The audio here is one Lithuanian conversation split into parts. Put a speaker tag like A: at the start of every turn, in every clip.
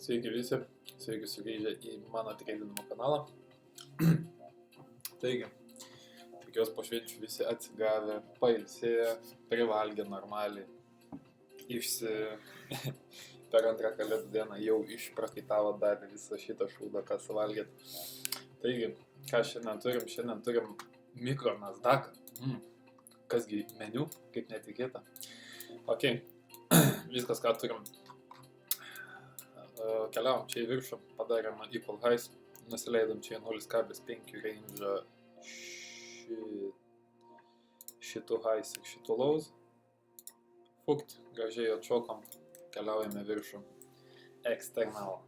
A: Sveiki visi, sveiki sugrįžę į mano treidinimo kanalą. Taigi, tikiuosi po švenčių visi atsigavę, pailsėję, privalgę normaliai, per antrą kalėdų dieną jau išprakaitavo dar visą šitą šūdą, ką suvalgėt. Taigi, ką šiandien turim? Šiandien turim mikro nasdaką. Kasgi meniu, kaip netikėta. Ok, viskas ką turim. Keliavom čia į viršų, padarėm equal highs, nusileidom čia į 0,5 range šitų highs ir šitų lows. Fukt, gražiai atšokom, keliaujame viršų. External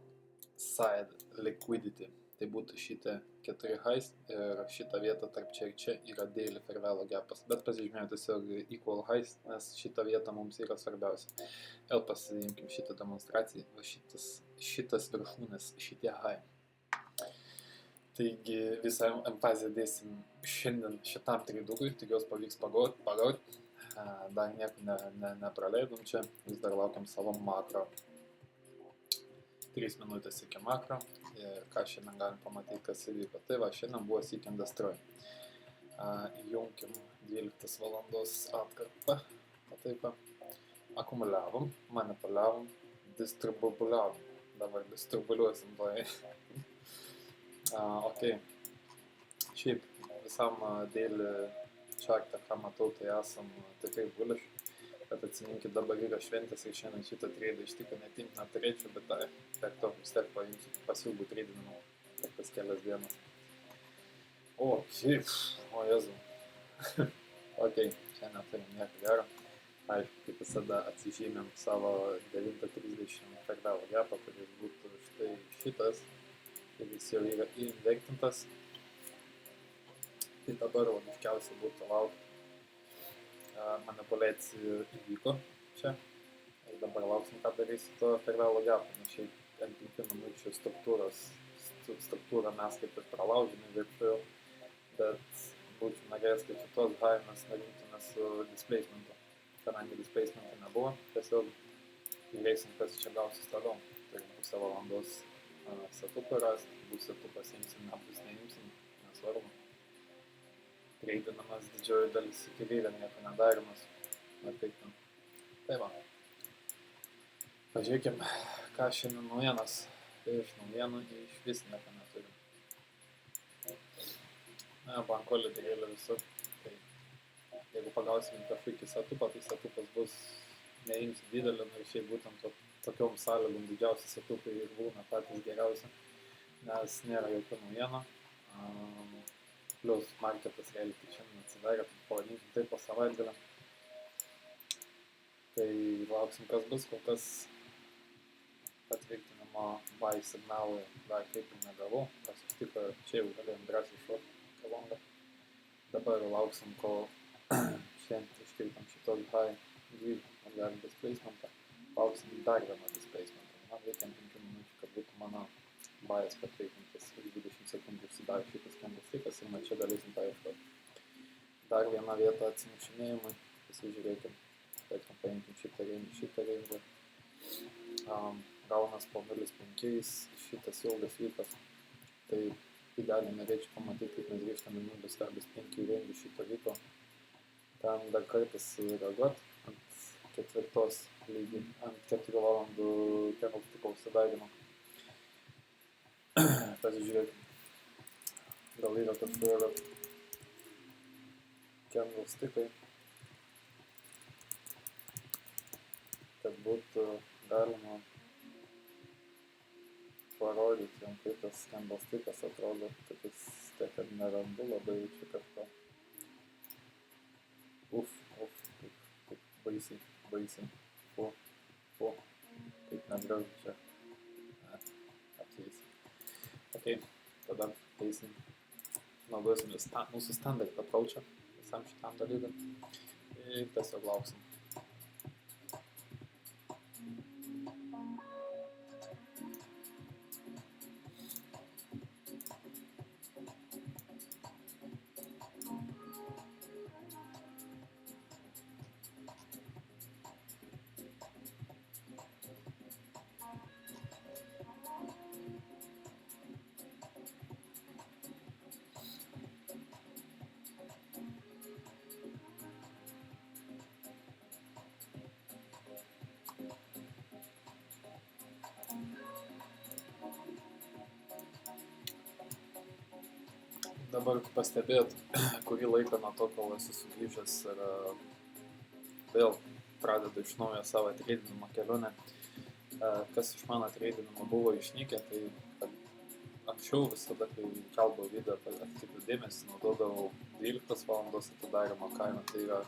A: side liquidity, tai būtų šitie 4 highs ir šita vieta tarp čia ir čia yra daily fair value gapas, bet pasižymėjau tiesiog equal highs, nes šita vieta mums yra svarbiausia. Vėl pasiimkim šitą demonstraciją, va šitas viršūnės, šitie high. Taigi visą emfaziją dėsim šiandien šitam treidukui, tikiuosi pavyks pagauti. Dar nieko nepraleidom čia, vis dar laukiam savo makro. 3 minutės iki makro ir ką šiandien galim pamatyti, kas įvyko. Tai va, šiandien buvo seek and destroy. Įjunkim 12 valandos atkarpą, taip, akumuliavom, manipuliavom, distribuliavom. Dabar distribuliuosim tai. Ok. Šiaip visam daily chartą, ką matau, tai esam tikrai bullish. Bet atsiminkit, dabar yra šventės ir šiandien šitą treidą iš tikro netimt neturėčiau, bet per to vis tiek paimsiu pasiūlų treidinimą per tas kelias dienas. O, šiaip, o jezu. Ok, šiandien turim nieko gero. Aišku, kaip visada atsižymėm savo 9.30 fair value gapą, kuris būtų štai šitas, ir jis jau yra įinvektintas. Tai dabar logiškiausia būtų laukti. Manipuliacija įvyko čia ir dabar lauksim, ką darys to fair value gapą, nes šiaip M5 minučių struktūrą mes kaip ir pralaužėme viršuje, bet būčiau norėjęs, kad šitos high mes narinktume su displacementu. Kadangi displacementų nebuvo, tiesiog žiūrėsim, kas čia gausis toliau. Turim pusę valandos setupą rasti, bus setupas imsim, nebus neimsim, nesvarbu. Treidinamas didžioji dalis iki vėlė, nieko nedarimas. Tai va. Pažiūrėkim, ką šiandien naujienas. Iš naujienų iš vis nieko neturim. Banko lyderėlė visur. Tai jeigu pagausim kažkokį setupą, tai setupas bus neimsi didelį, ir šiaip būtent tokiom sąlygom didžiausi setupai ir būna patys geriausi, nes nėra jokių naujienų. Plius marketas realiai tik šiandien atsidarė, pavadinkim taip po savaitgalę. Tai lauksim, kas bus, kol kas patvirtinimo buy signalų dar kaip ir negavau, nes iš tikro čia jau galėjom drąsiai šuoti kalongą. Dabar lauksim, kol šiandien iškirtam šitos high grįžtam atgal displacementą. Lauksim dar vieną displacementą. Man reikia 5 minučių, kad būtų mano buyas patvirtintas ir 20 sekundžių užsidarė šitas candlestickas ir man čia galėsim paieškoti. Dar vieną vietą atsimušinėjimui, pasižiūrėkim, tarkim paimkim šitą range. Gaunas po 0,5, šitas ilgas vykas. Tai idealiai norėčiau pamatyti, kaip mes grįžtam į 0,5 range šito vyko. Ten dar kartas reaguoti ant 4 lygį, ant 4 valandų candlestick'o užsidarimo. Pasižiūrėkim. Gal yra kažkur candlestick'ai, kad būtų galima parodyti, kaip tas candlestick'as atrodo, kad jis tiek ir nerandu labai čia kažko. Kaip baisiai. Kaip negražu čia. Apsėsi. Ok, tada eisim, naudosim mūsų standard approach'ą visam šitam dalykui ir tiesiog lauksim. dabar pastebėt, kurį laiką nuo to, kol esu sugrįžęs ir vėl pradedu iš naujo savo treidinimo kelionę. Kas iš mano treidinimo buvo išnykę, tai anksčiau visada, kai keldavau video, atkreipiu dėmesį, naudodavau 12 valandos atidarymo kainą, tai yra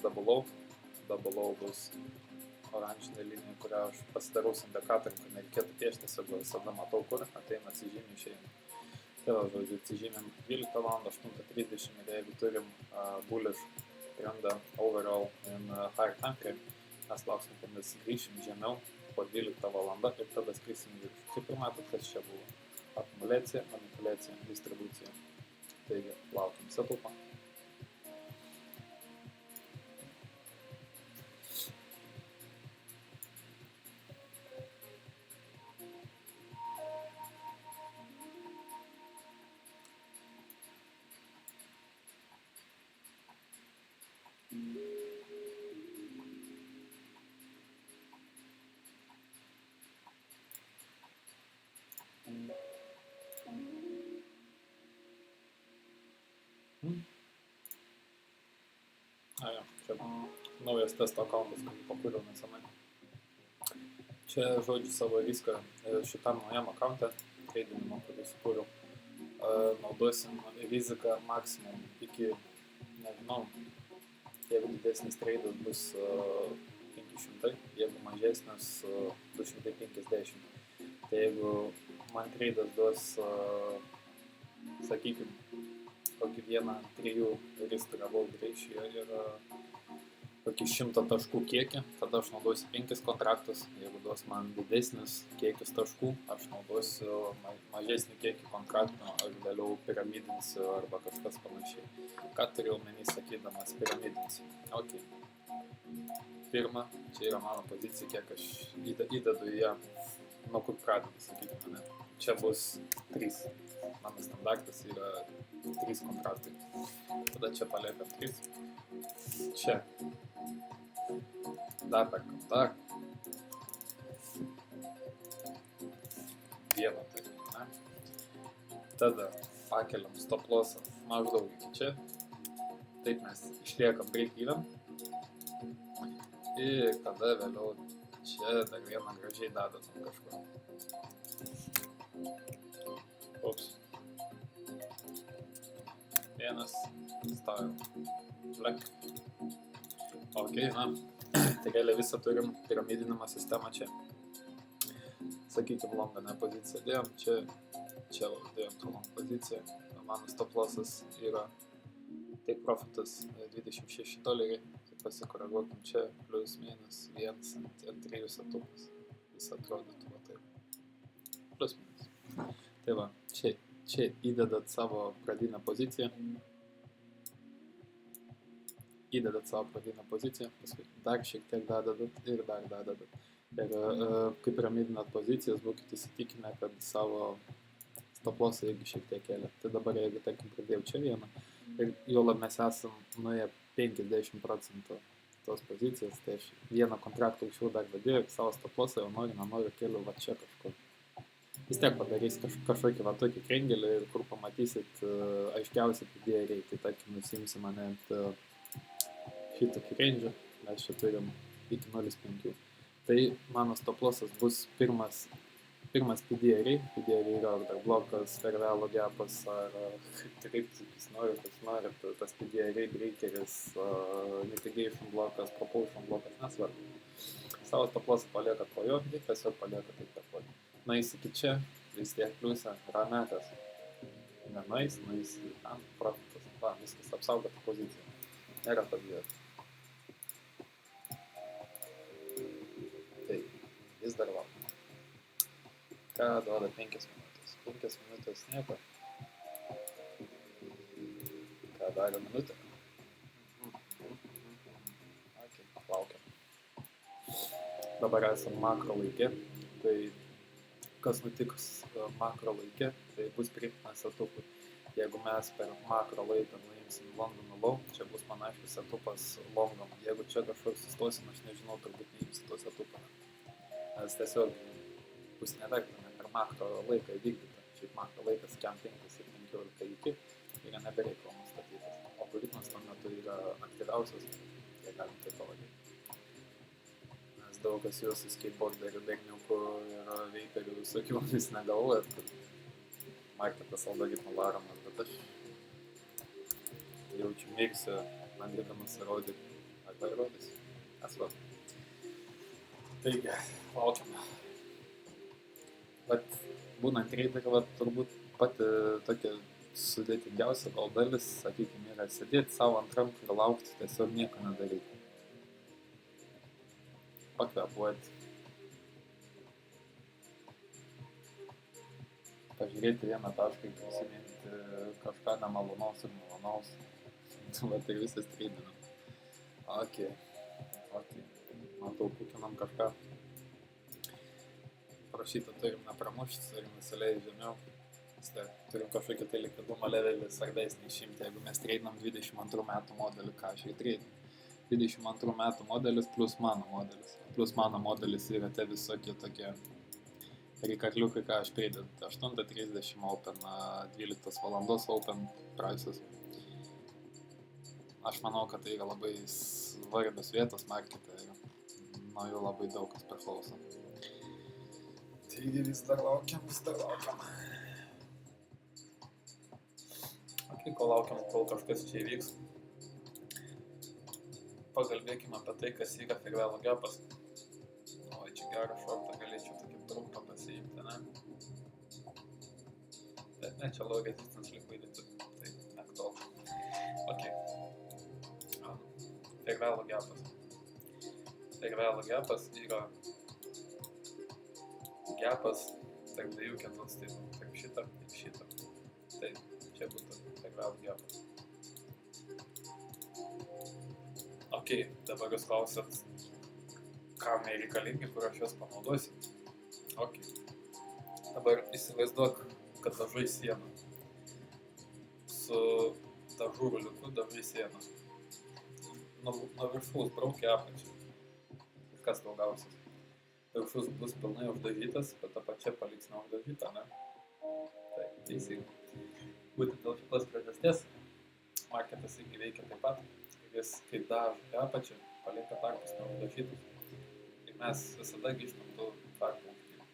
A: double low bus oranžinė linija, kurią aš pasidarau su indikatorium, kad nereikėtų piešti, tiesiog visada matau, kur ateina, atsižymė, išeina. Tai va, žodžiu, atsižymėm 12 val. 8:30 ir jeigu turim bullish trendą overall in higher time frame, mes lauksim, kad mes grįšim žemiau po 12 val. Ir tada skrisim į viršų. Kaip ir matot, kas čia buvo? Akumuliacija, manipulacija, distribucija. Taigi, laukim setupą. Čia naujas testo akantas, kurį pakūriau nesenai. Čia, žodžiu, savo riską šitam naujam akantą, treidinimo, kurį sukūriau, naudosim riziką maksimum iki, nežinau, jeigu didesnis treidas bus 500, jeigu mažesnis 250. Tai jeigu man treidas duos, sakykime, kokį 1-3 risk reward ratio ir kokį 100 taškų kiekį, tada aš naudosiu 5 kontraktus. Jeigu duos man didesnis kiekis taškų, aš naudosiu mažesnį kiekį kontraktų, aš vėliau piramidinsiu arba kažkas panašiai. Ką turiu omeny sakydamas piramidinsiu? Ok. Pirma, čia yra mano pozicija, kiek aš įdedu į ją, nuo kur pradedu, sakykime, ne. Čia bus 3. Mano standartas yra 3 kontraktai. Tada čia paliekam 3. Čia. Dar perkam dar. Vieną taip, ne. Tada pakeliam stop lossą maždaug iki čia. Taip mes išliekam break even. Ir tada vėliau čia dar vieną gražiai dadam kažkur. Ups. Vienas style. Black. Ok, na. Tai realiai visą turim piramidinimą sistemą čia. Sakykim, longaną poziciją dėjom, čia dėjom tą long poziciją. Mano stop lossas yra take profitas $26. Tai pasikoreguokim čia, plus minus 1 ant 3 setupas. Jis atrodytų va taip. Plus minus. Tai va, čia įdedat savo pradinę poziciją. Paskui dar šiek tiek dadedat ir dar dadedat. Ir kaip piramidinat pozicijas, būkite įsitikinę, kad savo stop lossą irgi šiek tiek kėlė. Tai dabar, jeigu, tarkim, pradėjau čia vieną, ir juolab mes esam nuėję 50% tos pozicijos, tai aš vieną kontraktą aukščiau dar vadėjau, savo stop lossą jau noriu kėliau va čia kažkur. Vis tiek padarys kažkokį va tokį krengelį, kur pamatysit aiškiausiai pidėjai, tai tarkim, nusimsi mane ant šitokį rangę, mes čia turim iki 0.5. Tai mano stop lossas bus pirmas PDRI yra ar blokas, fairvalue gapas, ar kaip jūs norit, tas PDRI, breakeris, mitigation blokas, propulsion blokas, nesvarbu. Savo stop lossą paliekat po jo, tai tiesiog paliekat taip per plotį. Nueis iki čia, vis tiek pliusą, rametas. Nenueis ten, profitas, va, viskas apsaugota pozicija. Nėra padėti. Tai, vis dar laukiam. Ką duoda 5 minutės? 5 minutės nieko. Ką darė minutę? Ok, laukiam. Dabar esam makro laikė, tai kas nutiks makro laikė, tai bus kritinės setupui. Jeigu mes per makro laiką nuimsim Londono low, čia bus man aiškus setupas longom. Jeigu čia kažkoks sustosim, aš nežinau, turbūt neimsi to setupą. Nes tiesiog bus nevertina per makro laiką įvykdyta. Šiaip makro laikas kem 5-7 15 iki yra nebereikalo nustatytas. Algoritmas tuo metu yra aktyviausias, jei galim taip pavadinti. Nes daug kas jūsų skateboarderių, berniukų ir veiperių visokių vis negalvojat, kad marketas algoritmų varomas, bet aš jaučiu mėgsiu, bandydamas įrodyti, arba įrodysiu. Esu. Taigi, laukiam. Bet būnant traderiu, turbūt pati tokia sudėtingiausia gal dalis, sakykime, yra sėdėti savo ant rankų ir laukti, tiesiog nieko nedaryti. Pakvepuoti. Pažiūrėti vieną tašką, prisiminti kažką nemalonaus ir malonaus. Vat ir visas tradinam. Ok. Matau, kukinam kažką. Prašytą turim nepramušti, turim nusileis žemiau. Turim kažkokį tai likvidumo levelį svarbesnį išimti, jeigu mes treidinam 22 metų modelį, ką aš ir treidinu. 22 metų modelis plus mano modelis. Plus mano modelis yra tie visokie tokie reikakliukai, ką aš preidedu. 8.30 open, 12 valandos open prices. Aš manau, kad tai yra labai svarbios vietos markete ir nuo jų labai daug kas priklauso. Taigi vis dar laukiam. Ok, kol laukiam, kol kažkas čia įvyks. Pagalbėkime apie tai, kas yra Fairwell gapas. Oi, čia gerą šortą galėčiau tokį trumpą pasiimti, ne? Bet ne, čia low resistance liquidity, tai neaktualu. Ok. Fairwell gapas. Fairwell gapas yra gapas tarp dviejų candlestickų, tarp šitą ir šitą. Tai čia būtų Fairwell gapas. Ok, dabar jūs klausat, kam jie reikalingi, kur aš juos panaudosiu. Ok. Dabar įsivaizduok, kad dažai sieną. Su dažų ruliuku dažai sieną. Nuo viršaus braukia apačią. Ir kas tau gausis? Viršus bus pilnai uždažytas, bet apačia paliks neuždažytą, ne? Taip, teisingai. Būtent dėl šitos priežasties marketas irgi veikia taip pat. Jis kaip dažo apačią, palieka tarpus neuždažytus. Ir mes visada grįžtam tų tarpų užpildyti.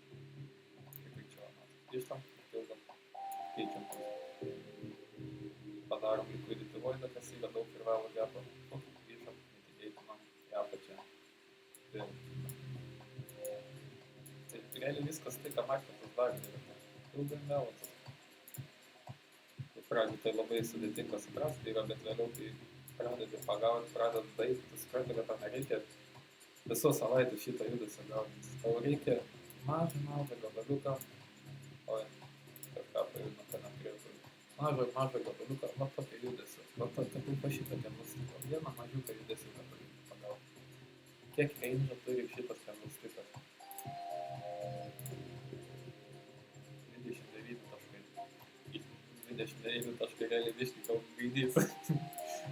A: Kaip ir čia, grįžtam, užpildam, keičiam. Padarom liquidity voidą, kas yra daug Fairwell gapą. Grįžtam, įtikėtinam į apačią. Tai realiai viskas tai, ką marketas darė, yra ilgai melas. Pradžiai tai labai sudėtinga suprasti yra, bet vėliau, kai pradedi pagauti, pradedi daryti, tu supranti, kad tau nereikia visos savaitės šitą judesį gauti. Tau reikia mažą gabaliuką, oi, kažką pajudino, ką neturėtų. Mažą gabaliuką, va tokį judesį, va tokį šitą candlestick, vieną mažiuką judesį gabaliuką pagauti. Kiek range turi šitas candlestickas? 29 taškai realiai biškį kalb gaidys.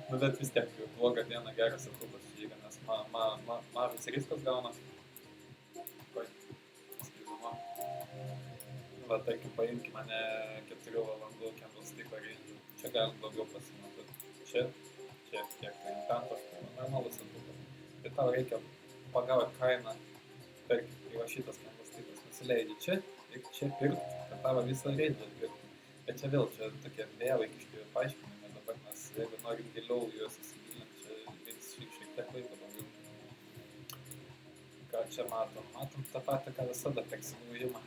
A: Nu, bet vis tiek bloga diena geras sekundas čia yra, nes mažas riskas gaunas. Koi, skriduma. Va, tarkim, paimki mane 4 valandų candlestick range. Čia galim daugiau pasimatuoti. Čia, kiek tai 5 taškų, normalus sekundas. Tai tau reikia pagauti kainą, tarkim, yra šitas candlestickas, nusileidži čia ir čia pirkt, kad tavo visą range pirkt. Bet čia vėl, čia tokie vėlaikiški paaiškinimai, dabar mes, jeigu norim giliau juos įsigilinti, čia reiks šiek tiek laiko daugiau. Ką čia matom? Matom tą patį, ką visada per simulėjimą.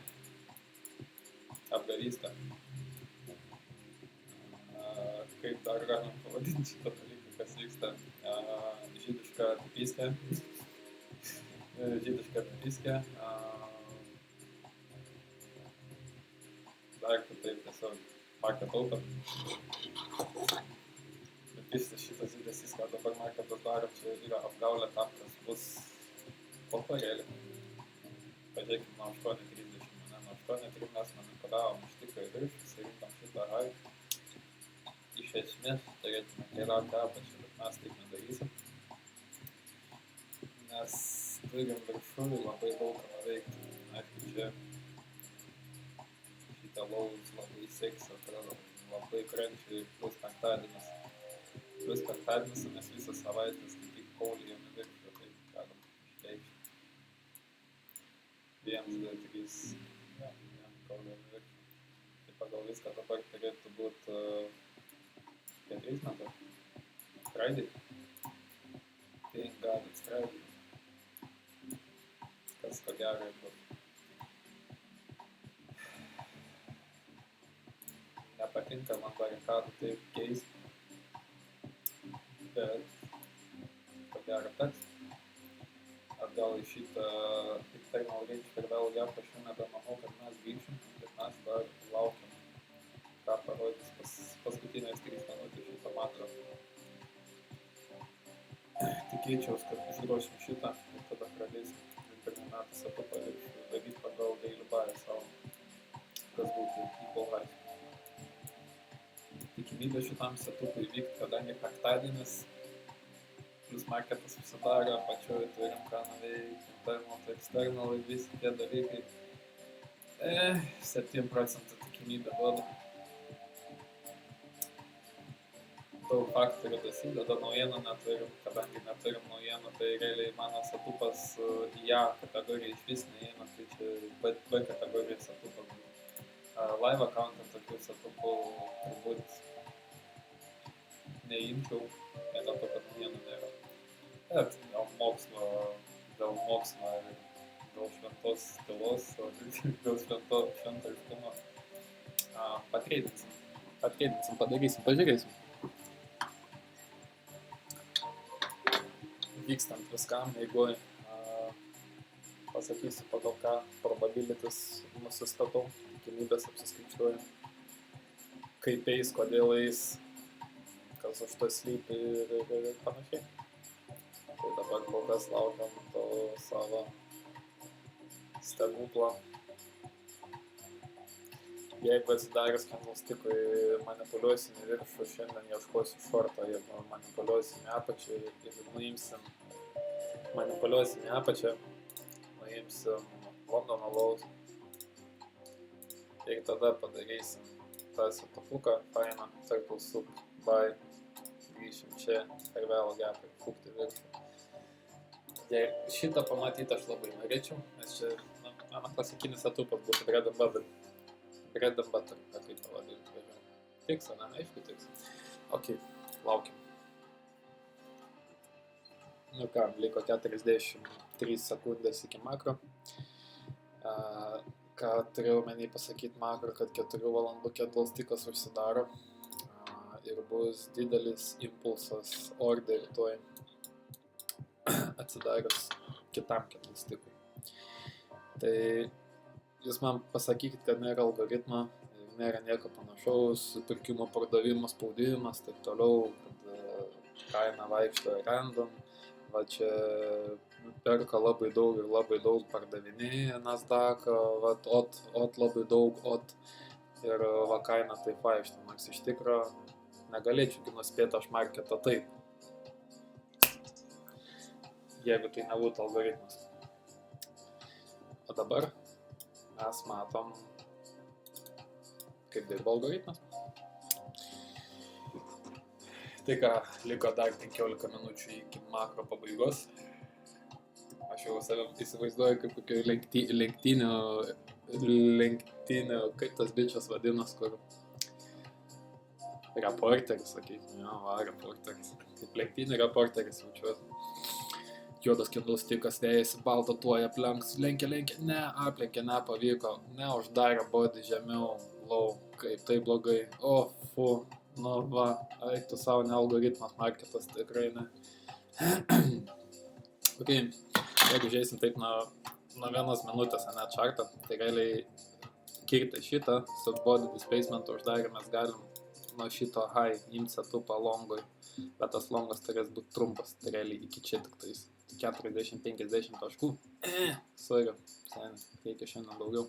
A: Apgavystę. Kaip dar galim pavadinti šitą dalyką, kas vyksta? Žydiška apipiskė. Dar kitaip tiesiog market open. Bet visas šitas judesys, ką dabar marketas daro, čia yra apgaulė tam, kas bus po to realiai. Pažiūrėkime nuo 8.30, ne? Nuo 8.30 mes manipulavom iš tikrųjų virš, surinkom šitą high. Iš esmės turėtume keliauti apačią, bet mes taip nedarysim. Nes turim viršui labai daug ką nuveikti. Aišku, čia lows labai seks, atrodo labai labai krenčiai, plus penktadienis. Plus penktadienis, nes visą savaitę skaityk kaulį jau nuviršio, tai galim išreikšti. 1, 2, 3, kaulį jau nuviršio. Tai pagal viską dabar turėtų būti 4 metų. Friday. Thank God it's Friday. Kas ko gero būtų. Nepatinka man barikadų taip keisti, bet ko gero teks. Atgal į šitą internal range per vėl gapą aš jau nebemanau, kad mes grįšim, bet mes dar laukiam, ką parodys paskutinės 3 minutės šito makro. Tikėčiaus, kad užgrošim šitą ir tada pradėsim pirmų metų setupą ir daryti pagal daily buy savo, kas būtų equal high. Tikimybė šitam setupui vykti, kadangi penktadienis plus marketas susidaro, apačioje turim ką nuveikti, internal to external ir visi tie dalykai. 7% tikimybė duoda. Daug faktorių dasideda, naujienų neturim, kadangi neturim naujienų, tai realiai mano setupas į A kategoriją iš vis neįeina, tai čia B kategorija setupas. Live account'ą tokių setupų turbūt neimčiau, vien dėl to, kad naujienų nėra. Bet dėl mokslo ir dėl šventos tylos, dėl švento iškumo patreidinsim, padarysim, pažiūrėsim. Vykstant viskam, jeigu pasakysiu pagal ką probabilities nusistatau, tikimybės apsiskaičiuoju, kaip eis, kodėl eis, kas už to slypi ir panašiai. Tai dabar kol kas laukiam to savo stebuklo. Jeigu atsidaręs candlestickui manipuliuosim į viršų, šiandien ieškosiu shorto, jeigu manipuliuosim į apačią ir manipuliuosim į apačią, nuimsim Londono lows ir tada padarysim tą setupuką, fainą, circle sub, buy, grįšim čia ir vėl gapą ir fukti viršų. Jei šitą pamatyti aš labai norėčiau, nes čia mano klasikinis setupas būtų bread and butter. Bread and butter, kaip pavadinti vėliau. Tiks, ne? Aišku, tiks. Ok, laukim. Nu ką, liko 43 sekundės iki makro. Ką turėjau menį pasakyti makro, kad 4 valandų candlestickas užsidaro ir bus didelis impulsas orderį tuoj atsidaręs kitam candlestickui. Tai jūs man pasakykit, kad nėra algoritmo, nėra nieko panašaus, pirkimo pardavimo spaudimas, taip toliau, kad kaina vaikšto random, va čia perka labai daug ir labai daug pardavinėja Nasdaq, va ot labai daug, ir va kaina taip vaikšto, nors iš tikro negalėčiau nuspėti aš marketą taip, jeigu tai nebūtų algoritmas. O dabar mes matom, kaip dirba algoritmas. Tai ką, liko dar 15 minučių iki makro pabaigos. Aš jau savim įsivaizduoju kaip kokio lenktynių, kaip tas bičias vadinas, kur reporteris, sakykime, reporteris. Kaip lenktynių reporteris jaučiuosi. Juodas candlestickas vėjasi, baltą tuoj aplenks, lenkia, ne, aplenkė, nepavyko, neuždarė body žemiau, low, kaip tai blogai, nu va, eik tu savo, ne algoritmas, marketas, tikrai ne. Ok, jeigu žiūrėsim taip nuo 1 minutės, ne čartą, tai realiai kirti šitą, su body displacement uždarė, mes galim nuo šito high imti setupą longui, bet tas longas turės būti trumpas, tai realiai iki čia tik tais. 40-50 taškų. Sorry, reikia šiandien daugiau.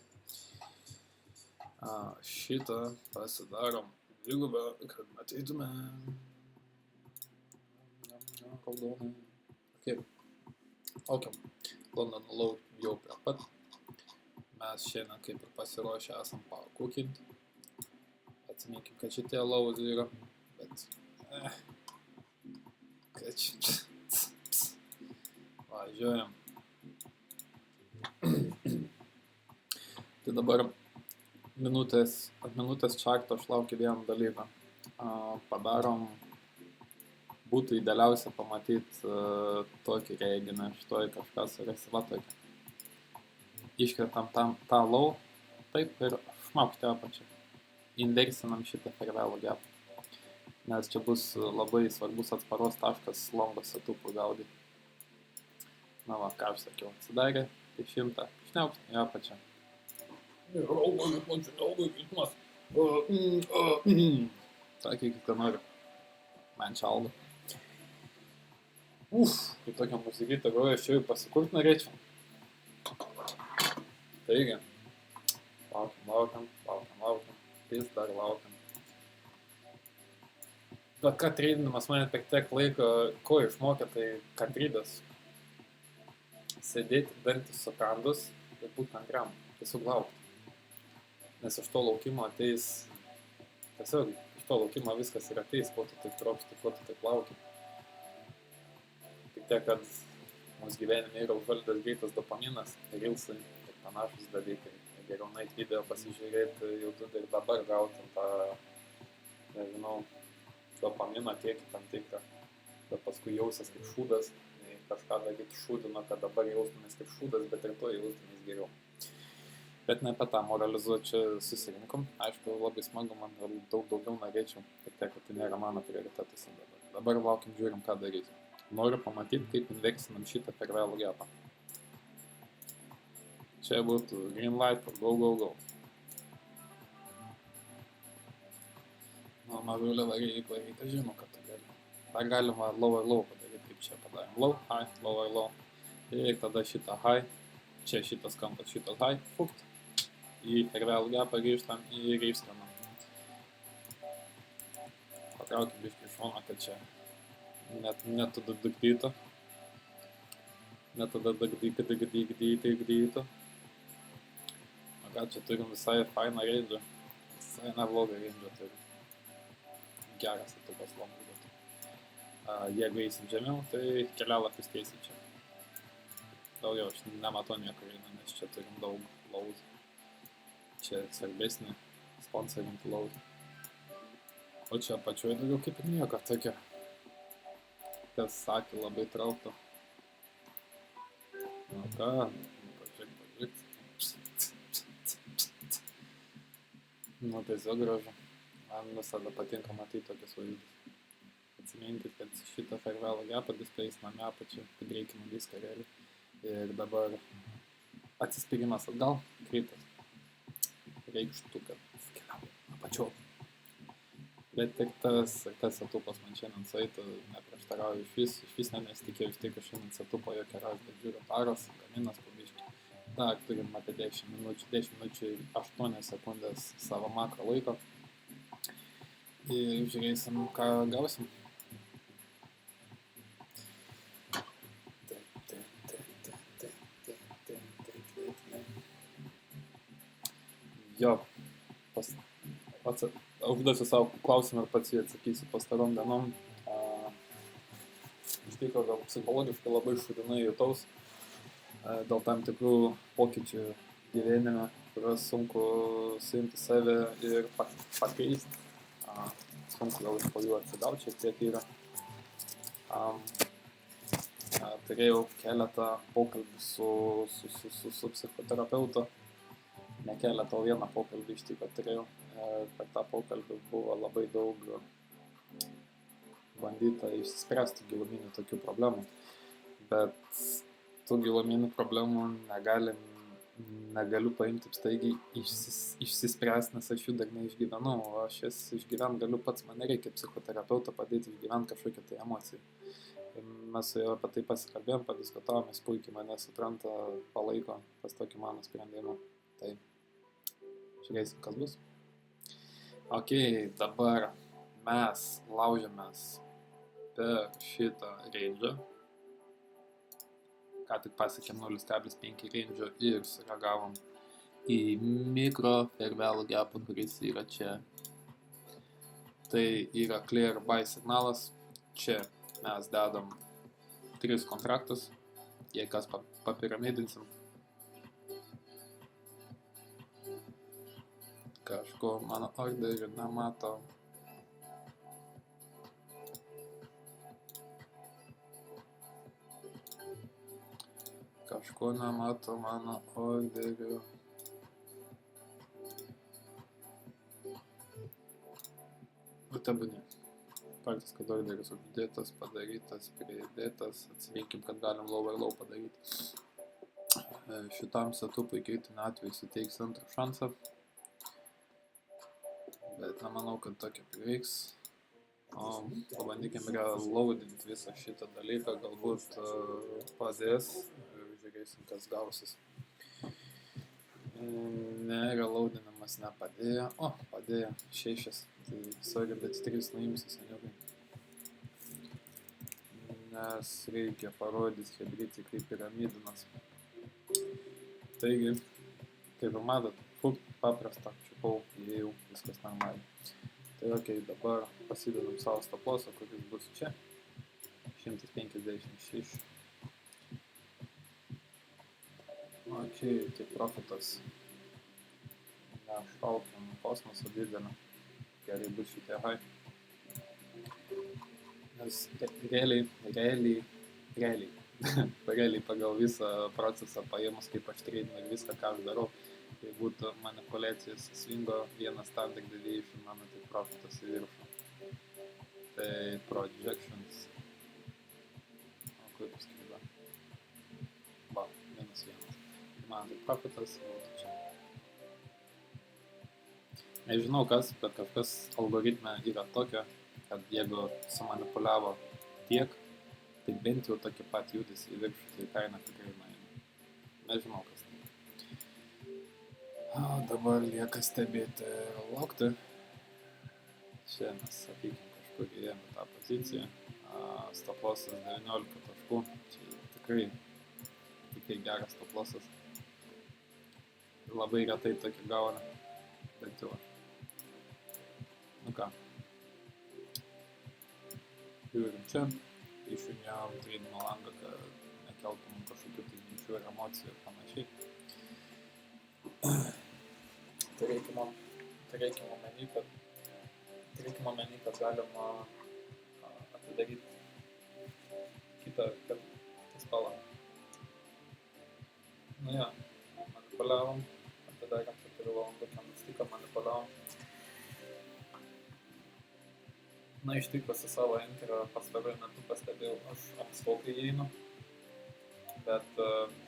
A: Šitą pasidarom dvigubą, kad matytume. Raudonai. Ok. Laukiam. London low jau prie pat. Mes šiandien kaip ir pasiruošę esam pakūkinti. atsiminkim, kad šitie lauzi yra, bet, kad čia, važiuojam. Tai dabar minutės čarto aš laukiu vieną dalyką. Padarom, būtų idealiausia pamatyti tokį reginį, šitoj kažkas resiva tokį. Iškretam tą lau, taip ir šmaukštę apačią. Inversinam šitą fervelo gapą. Nes čia bus labai svarbus atsparos taškas longo setupų gaudyti. Na va, ką aš sakiau, atsidarė, tai 100, šniaukštę į apačią. Sakykit, ką noriu. Man čia alga. Tai tokią muzikytę groju, aš jau pasikurt norėčiau. Taigi, laukiam, vis dar laukiam. Bet ką treidinimas mane per tiek laiko, ko išmokė, tai kantrybės. Sėdėti dantis sukandus ir būt kantram, tiesiog laukti. Nes iš to laukimo ateis, tiesiog iš to laukimo viskas ir ateis, ko tu taip trokšti, ko tu taip lauki. Tik tiek, kad mūsų gyvenime yra užvaldęs greitas dopaminas, rilsai ir panašus dalykai. Geriau nueit video pasižiūrėti, jau tu ir dabar gauti tą, nežinau, dopamino kiekį tam tikrą, bet paskui jausies kaip šūdas, kažką daryti šūdino, kad dabar jaustumės kaip šūdas, bet ir to jaustumės geriau. Bet ne apie tą moralizuoti čia susirinkom. Aišku, labai smagu, man daug daugiau norėčiau, tik tiek, kad tai nėra mano prioritetas dabar. Dabar laukim, žiūrim, ką daryti. Noriu pamatyti, kaip inversinam šitą fervelo gapą. Čia būtų green light, go. Nu, mažulė varyk, žinau, kad tu gali. Dar galima low padaryti, kaip čia padarėm. Low, high, low. Ir tada šitą high, čia šitas kampas, šitas high, fukt. Į fervelo gapą grįžtam ir išskrendam. Patraukim biškį šoną, kad čia netada dagdytų. O ką čia turim visai fainą range, visai neblogą range turim. Geras atupas longas būtų. Jeigu eisim žemiau, tai kelialapis teisi čia. Daugiau aš nematau nieko eina, nes čia turim daug lauzų. Čia svarbesnį sponsorinti lauzų. O čia apačioj daugiau kaip ir nieko tokio. Kas sakė labai trauktų. Nu ką, pažiūrėk. Nu tiesiog gražu. Man visada patinka matyti tokius vaizdus. Atsiminkit, kad šitą fervelo gapą displejus namie apačią, pagreikime viską realiai. Ir dabar atsispyrimas atgal, kryptas. Reikštų, kad keliau apačiau. Bet ir tas setupas man šiandien saitų neprieštarauja iš vis nesitikėjau, iš tai, kad šiandien setupo jokia razda žiūriu paras, gaminas pabiškį. Dar turim apie 10 minučių 8 sekundės savo makro laiko. Ir žiūrėsim, ką gausim. Jo, užduosiu savo klausimą ir pats jį atsakysiu pastarom dienom. Iš tikro gal psichologiškai labai šūdinai jutaus dėl tam tikrų pokyčių gyvenime, kuriuos sunku suimti save ir pakeisti. Sunku gal iš po jų atsigauti, šiek tiek yra. Turėjau keletą pokalbių su psichoterapeutu. Ne keletą, o vieną pokalbį iš tikro turėjau. Per tą pokalbį buvo labai daug bandyta išspręsti giluminių tokių problemų. Bet tų giluminių problemų negaliu paimti staigiai išsispręsti, nes aš jų dar neišgyvenau. O aš jas išgyvent galiu pats, man nereikia psichoterapeuto padėti išgyventi kažkokią tai emociją. Ir mes su juo apie tai pasikalbėjom, padiskutavom, jis puikiai mane supranta, palaiko pas tokį mano sprendimą. Tai žiūrėsim, kas bus. Ok, dabar mes laužiamės per šitą range. Ką tik pasiekėm 0,5 range ir sureagavom į mikro fervelo gapą, kuris yra čia. Tai yra clear buy signalas. Čia mes dedam 3 kontraktus, jei kas papiramidinsim. Kažko mano orderį nemato. Kažko nemato mano orderių. Tebūnie. Faktas, kad orderis uždėtas, padarytas, pridėtas. Atsiminkim, kad galim low ir low padaryti. Šitam setupui kritiniu atveju suteiks antrą šansą. Bet nemanau, kad tokia prireiks. Pabandykim reloadinti visą šitą dalyką. Galbūt padės. Žiūrėsim, kas gausis. Ne, reloadinimas nepadėjo. Padėjo 6. Tai sorry, bet 3 nuimsi, seniukai. Nes reikia parodyti hebridį kaip piramidinas. Taigi, kaip ir matot, paprasta, čiupau, įėjau, viskas normaliai. Tai okei, dabar pasidedam savo stop lossą, kuris bus čia. 156. Okei, tai profitas. Nešaukim kosmoso didelį. Gerai bus šitie high. Nes realiai pagal visą procesą paėmus, kaip aš treidinu ir viską, ką aš darau, tai būtų manipuliacijos swingo vienas standard deviation, mano tai profitas į viršų. Tai projections. Kaip paskaityda? -1. Man tai profitas būtų čia. Nežinau kas, bet kažkas algoritme yra tokia, kad jeigu sumanipuliavo tiek, tai bent jau tokį pat judesį į viršų, tai kaina tikrai nueina. Nežinau kas tai. Dabar lieka stebėti ir laukti. Čia mes, sakykim, kažkur įėjome tą poziciją. Stop lossas 19 taškų. Čia tikrai geras stop lossas. Labai retai tokį gauna. Bet jau. Nu ką. Žiūrim čia. Išjungiam treidimo langą, kad nekeltum kažkokių tai minčių ir emocijų ir panašiai. Turėkime omeny, kad galima atidaryti kitą spalvą. Nu jo, manipuliavom, atidarėm 4 valandų candlestiką, manipuliavom. Na, iš tikrųjų savo enterą pastaruoju metu pastebėjau, aš apsaugai įeinu, bet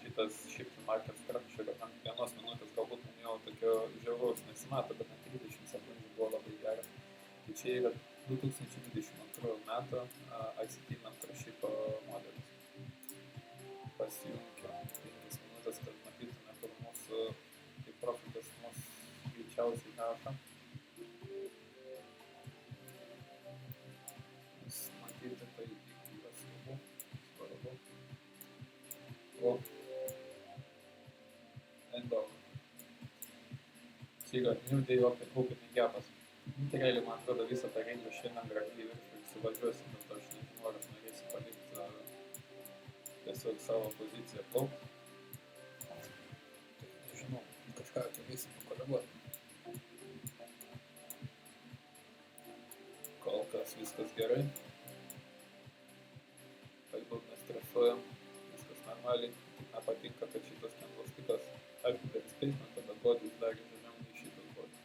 A: šitas shift market structure ant 1 minutės galbūt man jau tokio žiauraus nesimato, bet ant 30 sekundžių buvo labai gera. Tai čia yra 2022 metų ICT mentorship modelis. Pasijungiam 5 minutės, kad matytume, kur mūsų profitas mus greičiausiai neša. Matyti tai yra svarbu. End of. Čia yra New Day Opening Gapas. Tai realiai, man atrodo, visą tą rangą šiandien gražiai viršų įsivažiuosim, bet aš nežinau, ar aš norėsiu palikti tiesiog savo poziciją plaukti. Nežinau, kažką turėsim pakoreguoti. Kol kas viskas gerai. Galbūt mes stresuojam, viskas normaliai. Tik nepatinka, kad šitas candlestickas, aišku, per displacementą, bet bodis dar žemiau nei šitas bodis.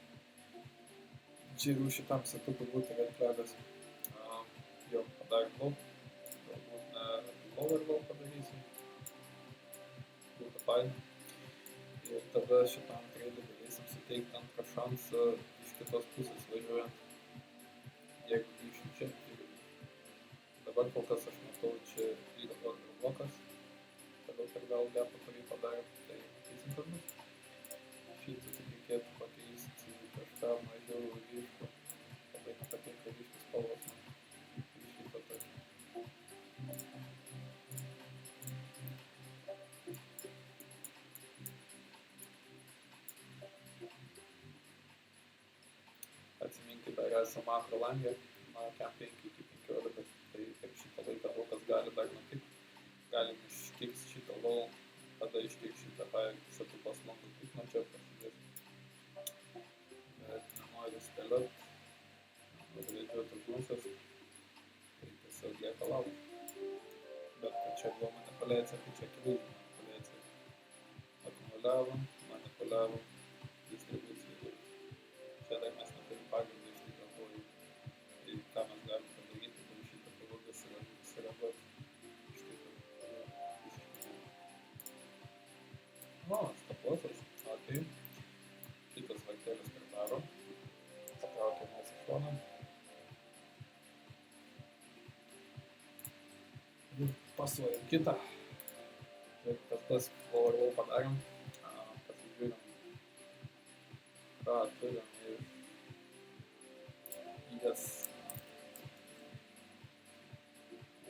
A: Čia jau šitam setupui būtų red flagas. Jo, padarom low. Galbūt ne lower low padarysim. Būtų fine. Ir tada šitam trade'ui galėsim suteikti antrą šansą iš kitos pusės važiuojant. Jeigu grįžim čia, dabar kol kas aš matau, čia yra order blokas, tada per gal gapą, kurį padarėm, tai matysim, kad bus. Šitą tik reikėtų pakeisti kažką mažiau ryškų, labai nepatinka ryškų spalvos, ryškį to tokį. Atsiminkit dar esam makro langė, nuo kem 5 iki 15, tai per šitą laiką daug kas gali dar nutikti. Galim iškirsti šitą lol, tada iškirsti šitą šatukos langų tik nuo čia pasidės. Bet nenoriu spėliot, nugreidžiuotas gūsias, tai tiesiog lieka laukti. Bet kad čia buvo manipuliacija, tai čia akivaizdžiai manipuliacija. Manipuliavom distribucijai. Čia dar mes neturim pagrindą iš tikrųjų galvoju. Tai ką mes galim padaryti, tai šitą pavogą sureaguoti. Iš tikrųjų. O, staposas, okei. Kitas vartelis pridaro. Patraukiam mūsų foną. Pasuojam kitą. Ir tas low padarėm. Pasižiūrim, ką turim iš jas.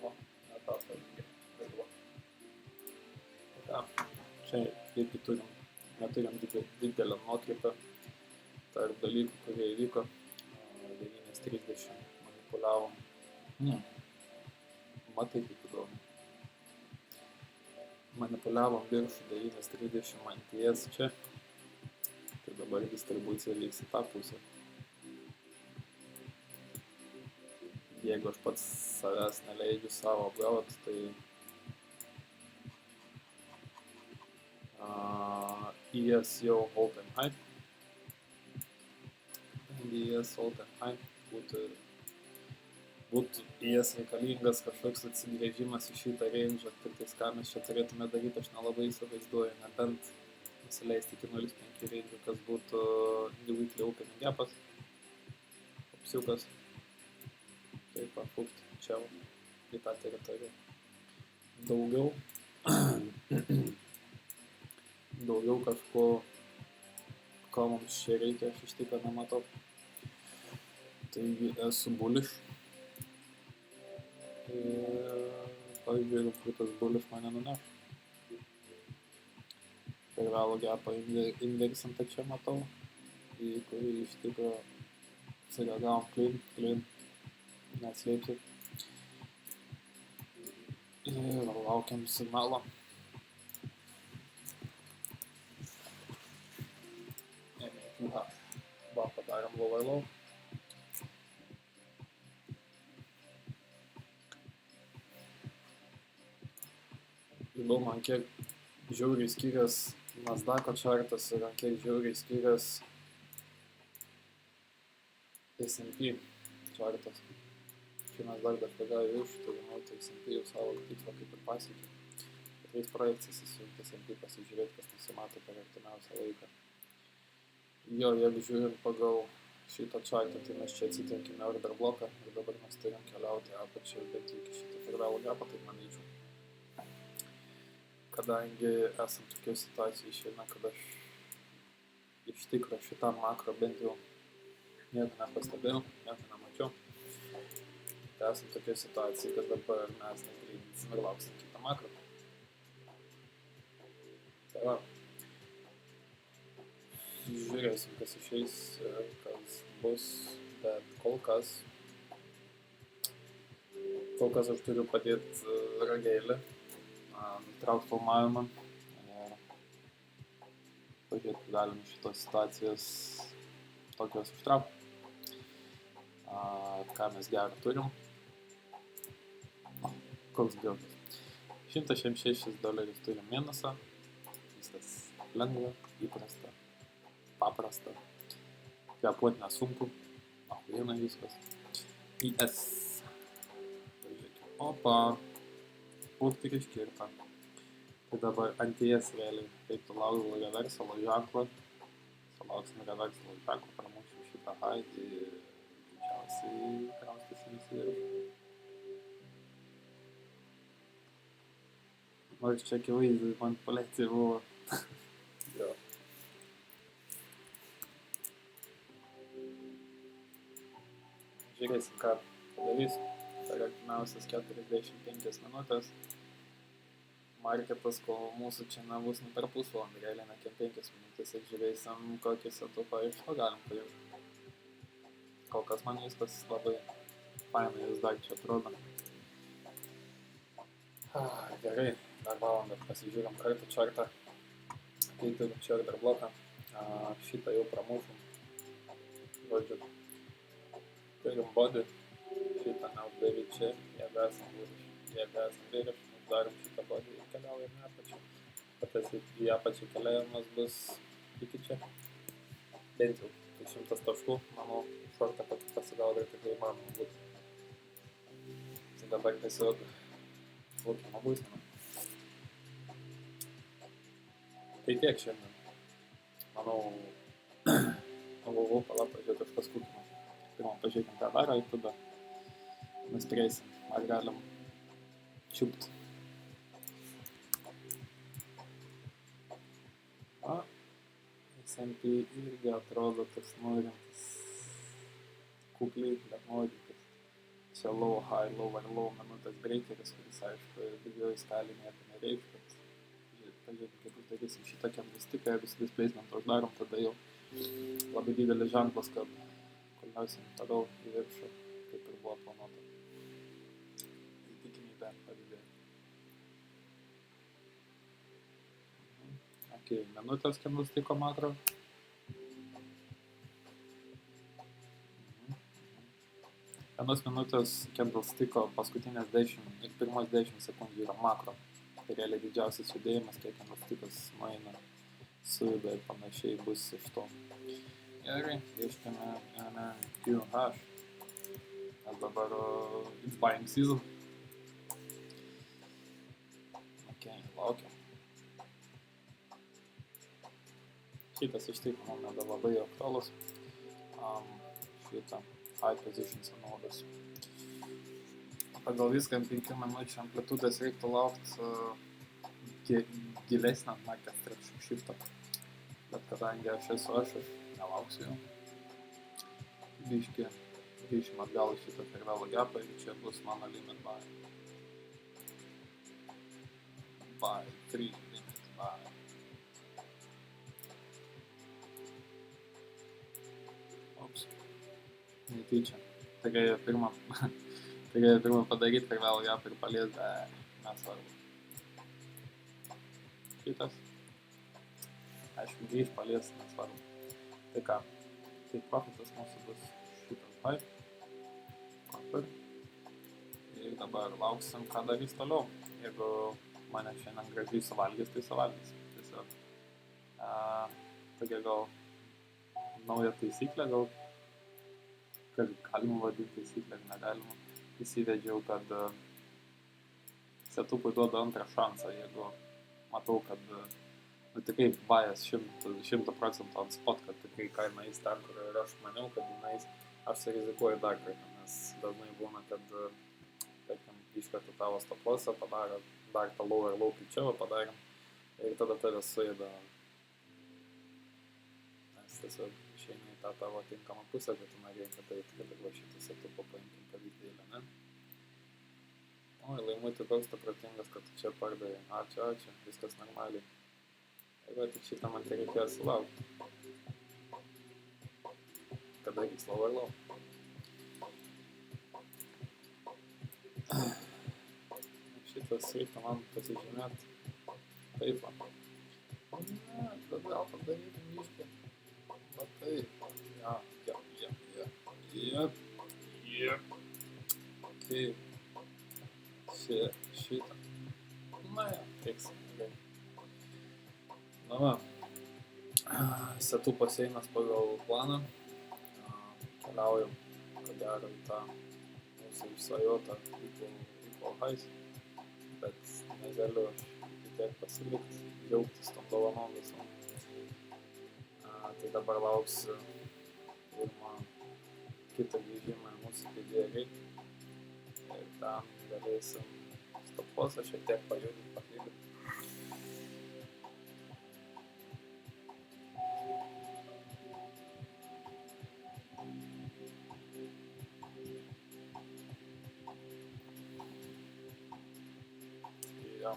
A: O, ne tą pavyzdį. Gaila. Čia irgi neturim didelę nuokrypą tarp dalykų, kurie įvyko. 9:30 manipuliavom. Matai, kaip įdomu. Manipuliavom viršų 9:30 ant ties čia. Tai dabar distribucija vyks į tą pusę. Jeigu aš pats savęs neleidžiu savo apgauti, tai ES jau open high. ES open high būtų ES reikalingas kažkoks atsigrėžimas į šitą range, tiktais ką mes čia turėtume daryti, aš nelabai įsivaizduoju, nebent nusileisti iki 0.5 range, kas būtų weekly opening gapas, apsiukas, taip apukti čia į tą teritoriją. Daugiau kažko, ko mums čia reikia, aš iš tikrųjų nematau. Taigi esu bullish. Ir pažiūrėjau, kur tas bullish mane nuneš. Per vėlų gapą indeksantą čia matau, į kurį iš tikrųjų atsireagavom clean, neatslėpsiu. Ir laukiam signalo. Va, padarėm low. Įdomu, ant kiek žiauriai skirias Nasdaq'o čartas ir ant kiek žiauriai skirias S&P čartas. Čia mes dar kažkada viršų, tai manau, tai S&P jau savo tikslą kaip ir pasiekė. Reis projekcijas įsijungti S&P, pasižiūrėti, kas nusimato per artimiausią laiką. Jo, jeigu žiūrim pagal šitą čartą, tai mes čia atsitinkime order bloką ir dabar mes turim keliauti apačią, bet iki šitą fervelų gapą, tai manyčiau. Kadangi esam tokioj situacijai išeina, kad aš iš tikro šitam makro bent jau nieko nepastebėjau, nieko nemačiau. Tai esam tokioj situacijai, kad dabar mes negreitinsim ir lauksim kitą makro. Tai va. Žiūrėsim, kas išeis, kas bus, bet kol kas aš turiu padėti ragelį, nutraukti filmavimą ir pažiūrėti, galim šitos situacijos tokios ištraukti. Ką mes gerą turim. Koks bijokas. $166 turim minusą, viskas lengva, įprasta. Paprasta, kvepuoti nesunku, viena viskas. ES. Opa, pūkti ir iškirta. Tai dabar ant ES realiai, kaip tu laužau reversalo ženklą, sulauksim reversalo ženklą, pramušiu šitą high ir greičiausiai kraustysim į viršų. Nors čia akivaizdžiai manipuliacija buvo. Jo. Žiūrėsim, ką padarys per artimiausias 45 minutės. Marketas, kol mūsų čia nebus per pusvalandį, realiai ne 5 minutės ir žiūrėsim, kokį setupą iš to galim paimti. kol kas man viskas labai fainai vis dar čia atrodo. Gerai, dar valandą pasižiūrim kartą čartą, kai turim čarter bloką, šitą jau pramušim, žodžiu, turim body, šitą neuždaryt čia, jeigu esam virš, uždarim šitą body ir keliaujam į apačią, tas į apačią keliavimas bus iki čia, bent jau, tai 100 taškų, manau, šortą pasigaudai tikrai įmanoma būtų, tai dabar tiesiog laukimo būsena. Tai tiek šiandien. Manau, pala pažiūrėt kažkas kūkimo. Pirmą pažiūrėkim, ką daro ir tada nuspręsim, ar galim čiupt. SMP irgi atrodo tas norintis kukliai, bet norintis. Čia low, high, low ar low minutės breakeris, kuris, aišku, didžioji skalė nieko nereiks, bet pažiūrėkim, kaip uždarysim šitą candlestiką, jeigu su displacement uždarom, tada jau labai didelis ženklas, kad kulniausim toliau į viršų, kaip ir buvo planuota. Tikimybė padidėjo. Ok, minutės candlestiko makro. Vienos minutės candlestiko paskutinės 10 ir pirmos 10 sekundžių yra makro. Tai realiai didžiausias judėjimas, kiek candlestikas nueina, sujuda ir panašiai bus iš to. Gerai, grįžkime QH. Nes dabar it's buying season. Ok, laukiam. Šitas iš taip man nebe labai aktualus. Šitą. High positions anodas. Pagal viską 5 minučių amplitudės reiktų laukti gilesnę market structure shiftą. Bet kadangi aš nelauksiu jau. Grįšim atgal į šitą fervelo gapą ir čia bus mano limit buy. Buy, 3 limit buy. Ops. Netyčia. Turėjo pirmą padaryti fervelo gapą ir palies, bet nesvarbu. Šitas. Aišku, grįž palies, nesvarbu. Tai ką? Tai profitas mūsų bus šitas buy. Kur. Ir dabar lauksim, ką darys toliau. Jeigu mane šiandien gražiai suvalgys, tai suvalgys. Tiesiog. Tokia gal nauja taisyklė, gal kad galima vadinti taisyklę, negalima. Įsivedžiau, kad setupui duodu antrą šansą, jeigu matau, kad tikrai bias 100% ant spot, kad tikrai kaina eis ten, kur ir aš maniau, kad jinai eis, aš rizikuoju dar kartą, nes dažnai būna, kad tarkim, iškartų tavo stop lossą, padarė dar tą low ir low pitch'ą padarėm ir tada tave suėda, nes tiesiog išeina į tą tavo tinkamą pusę, bet tu norėjai, kad va šitą setupą paimkim pavyzdėlę, ne? Oi, laimutį koks tu protingas, kad tu čia pardavai. Ačiū, viskas normaliai. Ir va, tik šitą man reikėjo sulaukti. Kada reiks low ar low. Šitas reikia man pasižymėti. Taip, va. Ne, gal padarytum iškį. Va taip. Jep. Okay. Šitą. Na, reiks. Na va. Setupas einas pagal planą. Keliaujam, ko gero, į tą mūsų išsvajotą equal highs. Bet negaliu aš tiek pasilikti, džiaugtis tom dovanom visom. Tai dabar lauksiu pirmą kitą grįžimą į mūsų PDRI. Ir ten galėsim stopposą šiek tiek pajudinti, papildyti. Jo.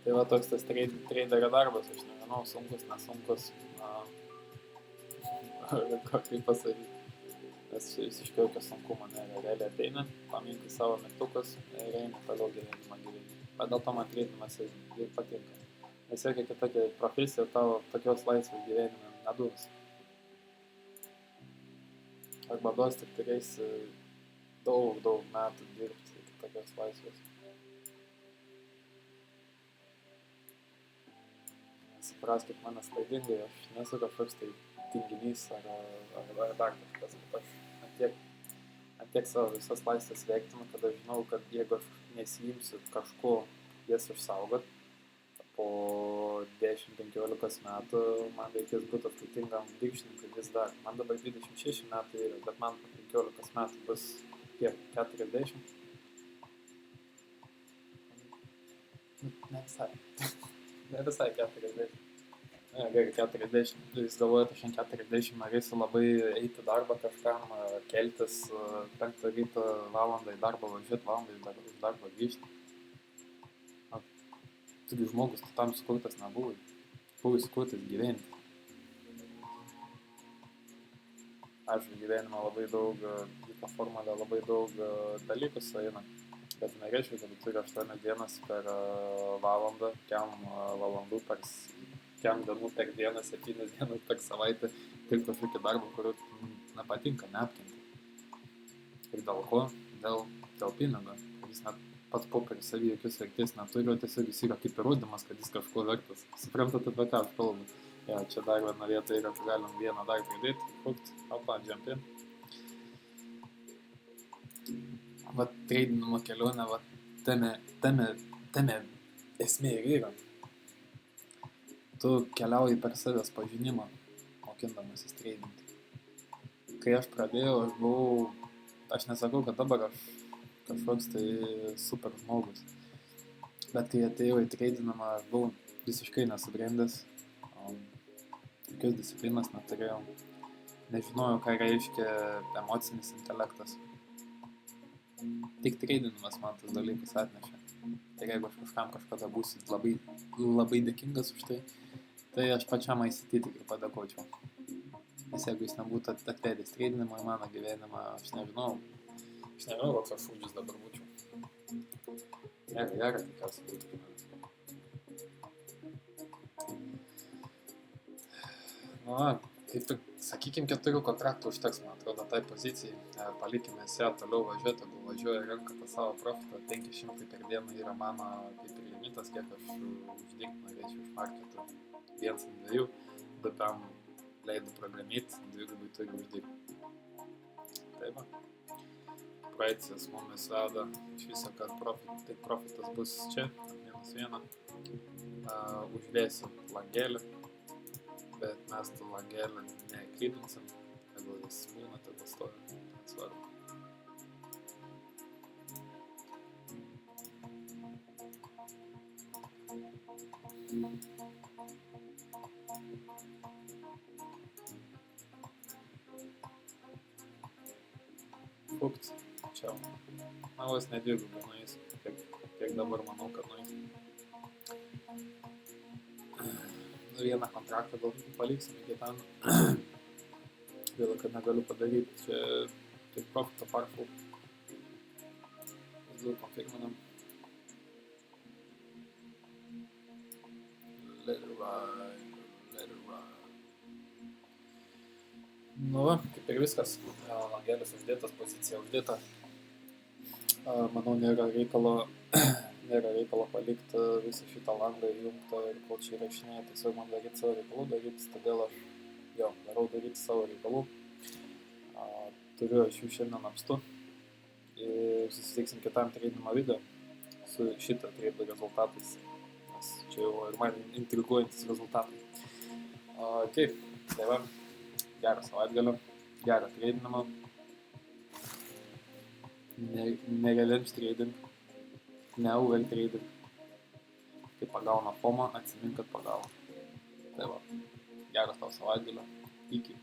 A: Tai va toks tas traderio darbas, aš nežinau, sunkus, nesunkus, kaip pasakyti. nes visiškai jokio sunkumo realiai ateina, paminkai savo mygtukus ir eini toliau gyvenimą gyventi. Bet dėl to man treidinimas ir patinka. Nes jokia kitokia profesija tavo tokios laisvės gyvenime neduos. Arba duos tik turėsi daug metų dirbti iki tokios laisvės. Supraskit mane klaidingai, aš nesu kažkoks tai tinginys ar dar kažkas, bet aš ant tiek savo visas laisvės vertinu, kad aš žinau, kad jeigu aš nesijimsiu kažko jas išsaugot, po 10-15 metų man reikės būti atskaitingam viršininkui vis dar. Man dabar 26 metai yra, bet man po 15 metų bus kiek, 40? Ne visai. Ne visai 40. Ne, gerai, 40. Jūs galvojate, aš 40 norėsiu labai eiti darbą kažkam, keltis 5 ryto valandą į darbą važiuoti, valandą iš darbo grįžti. Taigi žmogus tam sukurtas nebuvo. Buvo sukurtas gyventi. Aišku, gyvenime labai daug, į tą formulę labai daug dalykų sueina. Bet nereiškia, kad turi 8 dienas per valandą, kiam valandų kiam dienų per dieną, 7 dienas per savaitę, tik kažkokį darbą, kuriuo nepatinka, neapkinti. Ir dėl ko? Dėl pinigo. Jis net pats popierius savį jokios vertės neturi, o tiesiog jis yra kaip įrodymas, kad jis kažko vertas. Suprantate, apie ką aš kalbu? Ja, čia dar viena vieta yra, kur galim vieną dar pridėti, fukt, jump in. Vat treidinimo kelionė, tame esmė ir yra. Tu keliauji per savęs pažinimą, mokindamasis treidinti. Kai aš pradėjau, aš nesakau, kad dabar aš kažkoks tai super žmogus. Bet kai atėjau į treidinimą, aš buvau visiškai nesubrendęs, jokios disciplinos neturėjau. Nežinojau, ką reiškia emocinis intelektas. Tik treidinimas man tas dalykus atnešė. Ir jeigu aš kažkam kažkada būsiu labai dėkingas už tai aš pačiam ICT tik ir padėkočiau. Nes jeigu jis nebūtų atvedęs treidinimą į mano gyvenimą, aš nežinau, koks aš šūdžius dabar būčiau. Jėga, tikriausiai būtų gyvenęs. Kaip ir, sakykim, 4 kontraktų užteks, man atrodo, tai pozicijai. Palikime ją toliau važiuoti, jeigu važiuoja renka tą savo profitą, 500 per dieną yra mano kaip ir limitas, kiek aš uždirbti norėčiau iš marketų. 1 ant 2, bet tam leidu programėti, 2 turi uždirbti. Tai va. Projekcijas mumis veda iš viso, kad profitas bus čia, -1. Uždėsiu langelį, bet mes tą langelį neklydinsim, jeigu jis būna, tai pastovi, atsvarbu. Fukt, čia. Vos nedvigubai nueis, kiek dabar manau, kad nueis. Vieną kontraktą galbūt paliksim iki ten. Vėl, kad negaliu padaryti, čia tik profito partial. Vis daug konfirminam. Let it ride. Nu va, kaip ir viskas. Langelis uždėtas, pozicija uždėta. Manau, nėra reikalo palikti visą šitą langą įjungtą ir kol čia įrašinėja, tiesiog man daryti savo reikalų, todėl aš darau daryti savo reikalų. Turiu aš jų šiandien apstu ir susitiksim kitam treidimo video su šitą treido rezultatais, nes čia jau ir man intriguojantis rezultatai. Taip, tai va, gerą savaitgalio, gerą treidinimą, nerealiams treiding, ne overtrading. Kai pagauna FOMO, atsimink, kad pagauna. Tai va, geras tau savaitgalio. Iki.